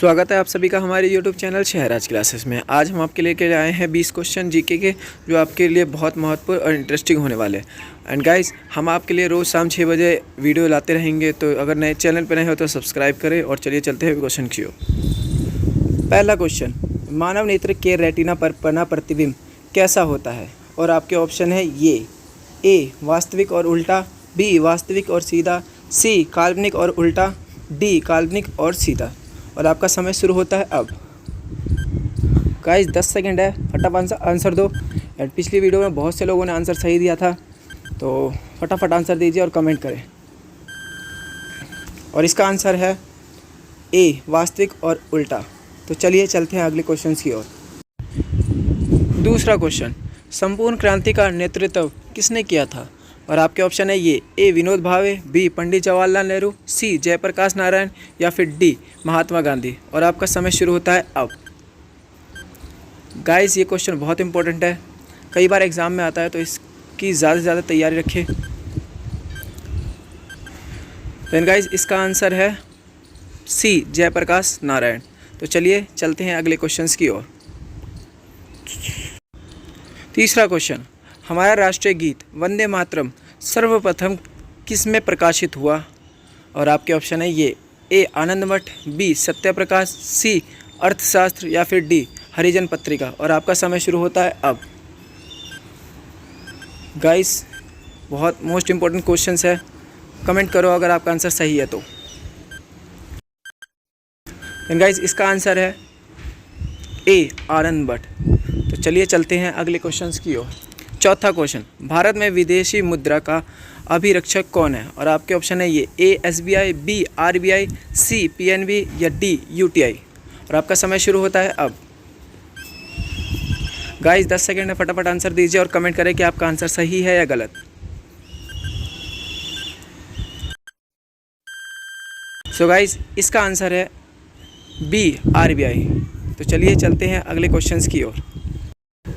स्वागत है आप सभी का हमारे YouTube चैनल शहराज क्लासेस में। आज हम आपके लेके आए हैं 20 क्वेश्चन जीके के, जो आपके लिए बहुत महत्वपूर्ण और इंटरेस्टिंग होने वाले हैं। एंड गाइस, हम आपके लिए रोज़ शाम 6 बजे वीडियो लाते रहेंगे, तो अगर नए चैनल पर नए हो तो सब्सक्राइब करें। और चलिए चलते हैं क्वेश्चन की ओर। पहला क्वेश्चन, मानव नेत्र के रेटिना पर बना प्रतिबिंब कैसा होता है? और आपके ऑप्शन है ये: ए वास्तविक और उल्टा, बी वास्तविक और सीधा, सी काल्पनिक और उल्टा, डी काल्पनिक और सीधा। और आपका समय शुरू होता है अब। गाइस 10 सेकंड है, फटाफट आंसर दो। एंड पिछली वीडियो में बहुत से लोगों ने आंसर सही दिया था, तो फटाफट आंसर दीजिए और कमेंट करें। और इसका आंसर है ए वास्तविक और उल्टा। तो चलिए चलते हैं अगले क्वेश्चन की ओर। दूसरा क्वेश्चन, संपूर्ण क्रांति का नेतृत्व किसने किया था? और आपके ऑप्शन है ये: ए विनोद भावे, बी पंडित जवाहरलाल नेहरू, सी जयप्रकाश नारायण, या फिर डी महात्मा गांधी। और आपका समय शुरू होता है अब। गाइस ये क्वेश्चन बहुत इंपॉर्टेंट है, कई बार एग्ज़ाम में आता है, तो इसकी ज़्यादा से ज़्यादा तैयारी रखें। देन गाइस इसका आंसर है सी जयप्रकाश नारायण। तो चलिए चलते हैं अगले क्वेश्चन की ओर। तीसरा क्वेश्चन, हमारा राष्ट्रीय गीत वंदे मातरम सर्वप्रथम किस में प्रकाशित हुआ? और आपके ऑप्शन है ये: ए आनंदमठ, बी सत्यप्रकाश, सी अर्थशास्त्र, या फिर डी हरिजन पत्रिका। और आपका समय शुरू होता है अब। गाइस बहुत मोस्ट इम्पोर्टेंट क्वेश्चंस है, कमेंट करो अगर आपका आंसर सही है तो। गाइस इसका आंसर है ए आनंदमठ। तो चलिए चलते हैं अगले क्वेश्चंस की ओर। चौथा क्वेश्चन, भारत में विदेशी मुद्रा का अभिरक्षक कौन है? और आपके ऑप्शन है ये: ए एसबीआई, बी आरबीआई, सी पीएनबी, या डी यूटीआई। और आपका समय शुरू होता है अब। गाइस 10 सेकंड में फटाफट आंसर दीजिए और कमेंट करें कि आपका आंसर सही है या गलत। सो गाइस इसका आंसर है बी आरबीआई। तो चलिए चलते हैं अगले क्वेश्चन की ओर।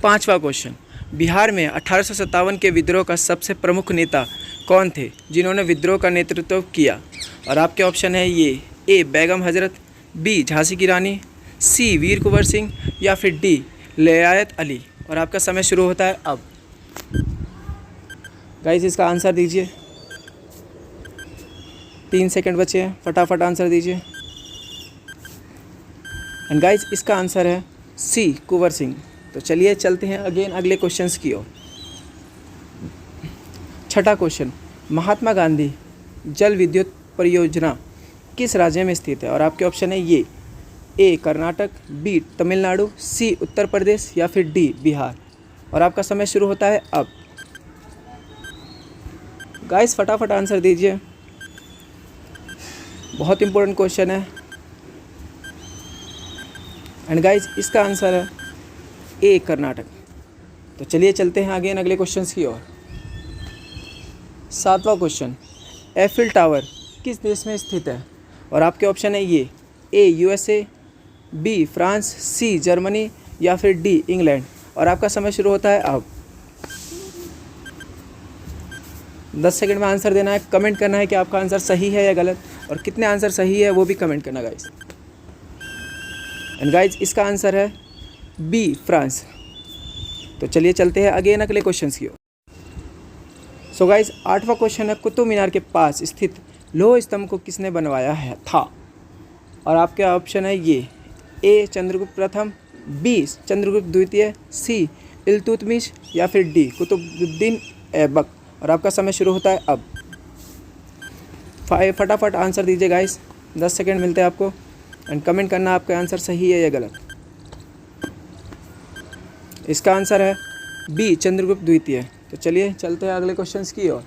पांचवा क्वेश्चन, बिहार में 1857 के विद्रोह का सबसे प्रमुख नेता कौन थे जिन्होंने विद्रोह का नेतृत्व किया? और आपके ऑप्शन है ये: ए बेगम हजरत, बी झांसी की रानी, सी वीर कुंवर सिंह, या फिर डी लियाकत अली। और आपका समय शुरू होता है अब। गाइस इसका आंसर दीजिए, 3 सेकंड बचे हैं, फटाफट आंसर दीजिए। एंड गाइस इसका आंसर है सी कुंवर सिंह। तो चलिए चलते हैं अगले क्वेश्चंस की ओर। छठा क्वेश्चन, महात्मा गांधी जल विद्युत परियोजना किस राज्य में स्थित है? और आपके ऑप्शन है ये: ए कर्नाटक, बी तमिलनाडु, सी उत्तर प्रदेश, या फिर डी बिहार। और आपका समय शुरू होता है अब। गाइस फटाफट आंसर दीजिए, बहुत इंपॉर्टेंट क्वेश्चन है। एंड गाइस इसका आंसर है ए कर्नाटक। तो चलिए चलते हैं अगले क्वेश्चंस की ओर। सातवां क्वेश्चन, एफिल टावर किस देश में स्थित है? और आपके ऑप्शन है ये: A USA, B France, C Germany, या फिर डी इंग्लैंड। और आपका समय शुरू होता है अब। 10 सेकंड में आंसर देना है, कमेंट करना है कि आपका आंसर सही है या गलत, और कितने आंसर सही है वो भी कमेंट करना गाइस। एंड गाइस इसका आंसर है बी फ्रांस। तो चलिए चलते हैं अगले क्वेश्चंस की ओर। सो गाइस 8वां क्वेश्चन है, कुतुब मीनार के पास स्थित लौह स्तंभ को किसने बनवाया है था? और आपके ऑप्शन है ये: ए चंद्रगुप्त प्रथम, बी चंद्रगुप्त द्वितीय, सी इल्तुतमिश, या फिर डी कुतुबुद्दीन ऐबक। और आपका समय शुरू होता है अब। फटाफट आंसर दीजिए गाइस, 10 सेकंड मिलते हैं आपको। एंड कमेंट करना आपका आंसर सही है या गलत। इसका आंसर है बी चंद्रगुप्त द्वितीय। तो चलिए चलते हैं अगले क्वेश्चंस की ओर।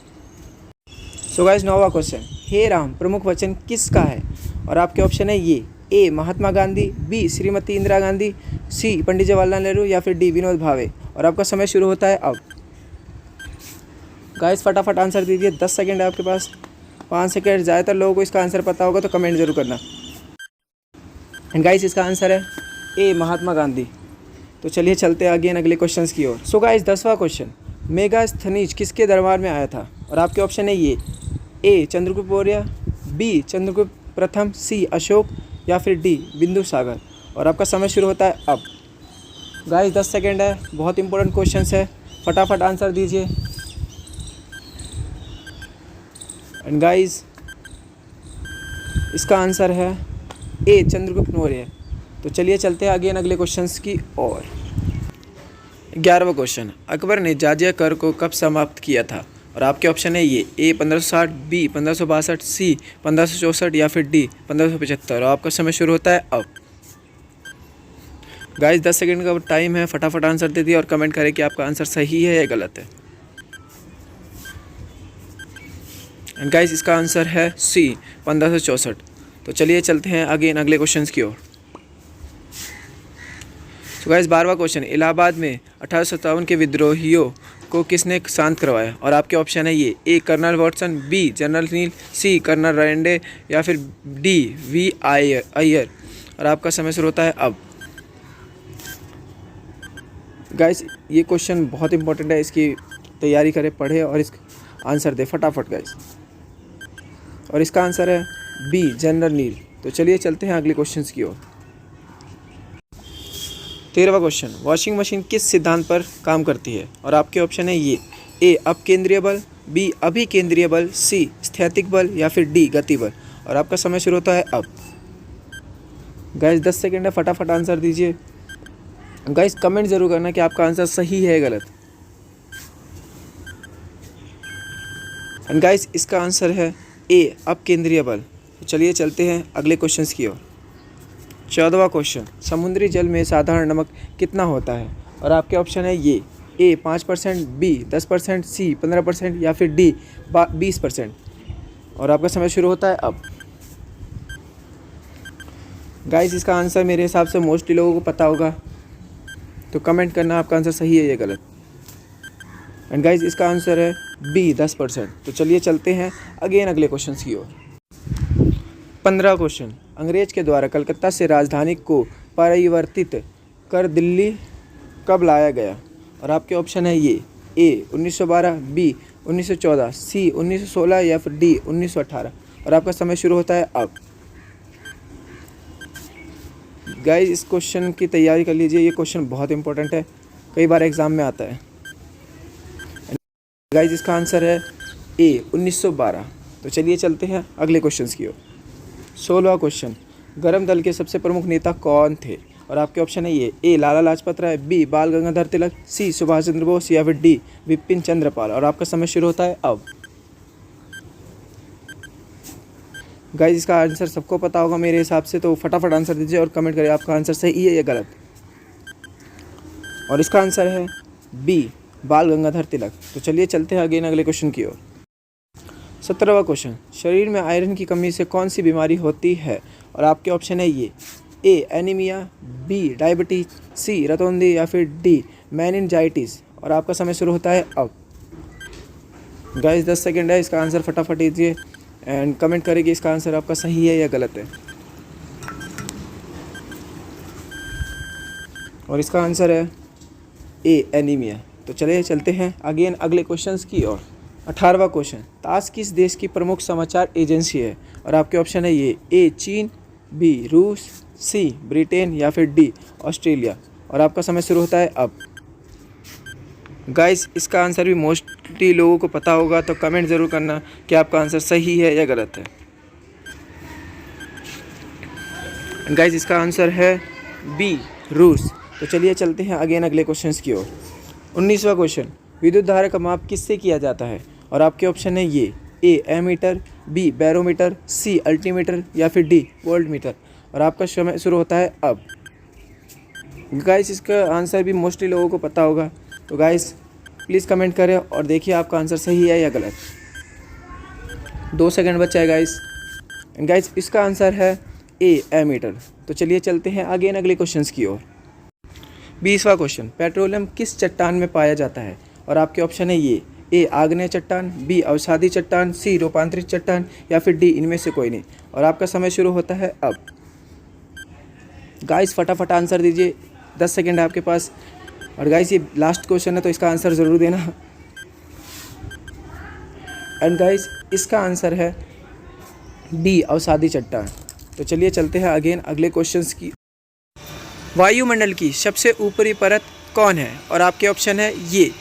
सो गाइस 9वां क्वेश्चन, हे राम प्रमुख वचन किसका है? और आपके ऑप्शन है ये: ए महात्मा गांधी, बी श्रीमती इंदिरा गांधी, सी पंडित जवाहरलाल नेहरू, या फिर डी विनोद भावे। और आपका समय शुरू होता है अब। गाइस फटाफट आंसर दीजिए, 10 सेकंड है आपके पास, 5 सेकंड। ज़्यादातर लोगों को इसका आंसर पता होगा, तो कमेंट जरूर करना। एंड गाइस इसका आंसर है ए महात्मा गांधी। तो चलिए चलते हैं अगले क्वेश्चंस की ओर। सो गाइस 10वां क्वेश्चन, मेगास्थनीज किसके दरबार में आया था? और आपके ऑप्शन है ये: ए चंद्रगुप्त मौर्य, बी चंद्रगुप्त प्रथम, सी अशोक, या फिर डी बिंदु सागर। और आपका समय शुरू होता है अब। गाइस 10 सेकेंड है, बहुत इंपॉर्टेंट क्वेश्चन है, फटाफट आंसर दीजिए। एंड गाइस इसका आंसर है ए चंद्रगुप्त मौर्य। तो चलिए चलते हैं आगे अगले क्वेश्चंस की ओर। 11वां क्वेश्चन, अकबर ने जाजिया कर को कब समाप्त किया था? और आपके ऑप्शन है ये ए 1560, बी 1562, सी 1564 या फिर डी 1575। और आपका समय शुरू होता है अब। गाइस 10 सेकंड का टाइम है, फटाफट आंसर दे दिए और कमेंट करें कि आपका आंसर सही है या गलत है। एंड गाइस इसका आंसर है सी 1564। तो चलिए चलते हैं आगे अगले क्वेश्चंस की ओर। तो गाइस 12वां क्वेश्चन, इलाहाबाद में 1857 के विद्रोहियों को किसने शांत करवाया? और आपके ऑप्शन है ये ए कर्नल वाटसन, बी जनरल नील, सी कर्नल रेंडे या फिर डी वी अय्यर। और आपका समय शुरू होता है अब। गाइस ये क्वेश्चन बहुत इंपॉर्टेंट है, इसकी तैयारी करें, पढ़े और इसका आंसर दे फटाफट गाइस। और इसका आंसर है बी जनरल नील। तो चलिए चलते हैं अगले क्वेश्चंस की ओर। 13वां क्वेश्चन, वॉशिंग मशीन किस सिद्धांत पर काम करती है? और आपके ऑप्शन है ये ए अपकेंद्रीय बल, बी अभिकेंद्रीय बल, सी स्थैतिक बल या फिर डी गति बल। और आपका समय शुरू होता है अब। गाइस 10 सेकेंड है, फटाफट आंसर दीजिए। गाइस कमेंट जरूर करना कि आपका आंसर सही है या गलत। एंड गाइस इसका आंसर है ए अपकेंद्रीय बल। तो चलिए चलते हैं अगले क्वेश्चंस की ओर। 14वां क्वेश्चन, समुद्री जल में साधारण नमक कितना होता है? और आपके ऑप्शन है ये ए 5%, बी 10%, सी 15% या फिर डी 20%। और आपका समय शुरू होता है अब। गाइस इसका आंसर मेरे हिसाब से मोस्टली लोगों को पता होगा, तो कमेंट करना आपका आंसर सही है या गलत। एंड गाइस इसका आंसर है बी 10%। तो चलिए चलते हैं अगले क्वेश्चंस की ओर। 15वां क्वेश्चन, अंग्रेज के द्वारा कलकत्ता से राजधानी को परिवर्तित कर दिल्ली कब लाया गया? और आपके ऑप्शन है ये ए 1912, बी 1914, सी 1916 या फिर डी 1918। और आपका समय शुरू होता है अब। गाइस इस क्वेश्चन की तैयारी कर लीजिए, ये क्वेश्चन बहुत इंपॉर्टेंट है, कई बार एग्जाम में आता है। गाइस इसका आंसर है ए 1912। तो चलिए चलते हैं अगले क्वेश्चंस की ओर। 16वां क्वेश्चन, गरम दल के सबसे प्रमुख नेता कौन थे? और आपके ऑप्शन है ये ए लाला लाजपत राय, बी बाल गंगाधर तिलक, सी सुभाष चंद्र बोस या फिर डी बिपिन चंद्र पाल। और आपका समय शुरू होता है अब। गाइस इसका आंसर सबको पता होगा मेरे हिसाब से, तो फटाफट आंसर दीजिए और कमेंट करिए आपका आंसर सही है या गलत। और इसका आंसर है बी बाल गंगाधर तिलक। तो चलिए चलते हैं अगले क्वेश्चन की ओर। 17वां क्वेश्चन, शरीर में आयरन की कमी से कौन सी बीमारी होती है? और आपके ऑप्शन है ये ए एनीमिया, बी डायबिटीज, सी रतौंधी या फिर डी मेनिनजाइटिस। और आपका समय शुरू होता है अब। गाइस 10 सेकेंड है, इसका आंसर फटाफट दीजिए एंड कमेंट करें कि इसका आंसर आपका सही है या गलत है। और इसका आंसर है ए एनीमिया। तो चलिए चलते हैं अगले क्वेश्चंस की ओर। 18वां क्वेश्चन, ताश किस देश की प्रमुख समाचार एजेंसी है? और आपके ऑप्शन है ये ए चीन, बी रूस, सी ब्रिटेन या फिर डी ऑस्ट्रेलिया। और आपका समय शुरू होता है अब। गाइस इसका आंसर भी मोस्टली लोगों को पता होगा, तो कमेंट ज़रूर करना कि आपका आंसर सही है या गलत है। गाइस इसका आंसर है बी रूस। तो चलिए चलते हैं अगले क्वेश्चंस की ओर। 19वां क्वेश्चन, विद्युत धारा का माप किससे किया जाता है? और आपके ऑप्शन है ये ए एमीटर, बी बैरोमीटर, सी अल्टीमीटर या फिर डी वोल्टमीटर। और आपका समय शुरू होता है अब। गाइस इसका आंसर भी मोस्टली लोगों को पता होगा, तो गाइस प्लीज़ कमेंट करें और देखिए आपका आंसर सही है या गलत। 2 सेकंड बचा है गाइस। गाइस इसका आंसर है ए एमीटर। तो चलिए चलते हैं अगले क्वेश्चंस की ओर। 20वां क्वेश्चन, पेट्रोलियम किस चट्टान में पाया जाता है? और आपके ऑप्शन है ये ए आग्नेय चट्टान, बी अवसादी चट्टान, सी रूपांतरित चट्टान या फिर डी इनमें से कोई नहीं। और आपका समय शुरू होता है अब। गाइस फटाफट आंसर दीजिए, 10 सेकेंड है आपके पास। और गाइस ये लास्ट क्वेश्चन है, तो इसका आंसर ज़रूर देना। एंड गाइस इसका आंसर है डी अवसादी चट्टान। तो चलिए चलते हैं अगेन अगले क्वेश्चंस की। वायुमंडल की सबसे ऊपरी परत कौन है? और आपके ऑप्शन है ये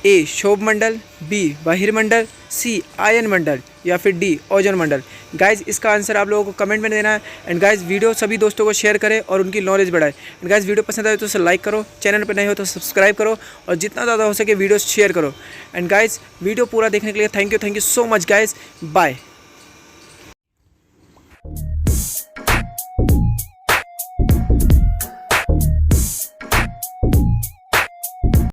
ए क्षोभ मंडल, बी बहिर्मंडल, सी आयन मंडल या फिर डी ओजोन मंडल। गाइज इसका आंसर आप लोगों को कमेंट में देना है। एंड गाइज वीडियो सभी दोस्तों को शेयर करें और उनकी नॉलेज बढ़ाए। एंड गाइज वीडियो पसंद आए तो उसे लाइक करो, चैनल पर नए हो तो सब्सक्राइब करो और जितना ज़्यादा हो सके वीडियो शेयर करो। एंड गाइज वीडियो पूरा देखने के लिए thank you so much guys, bye.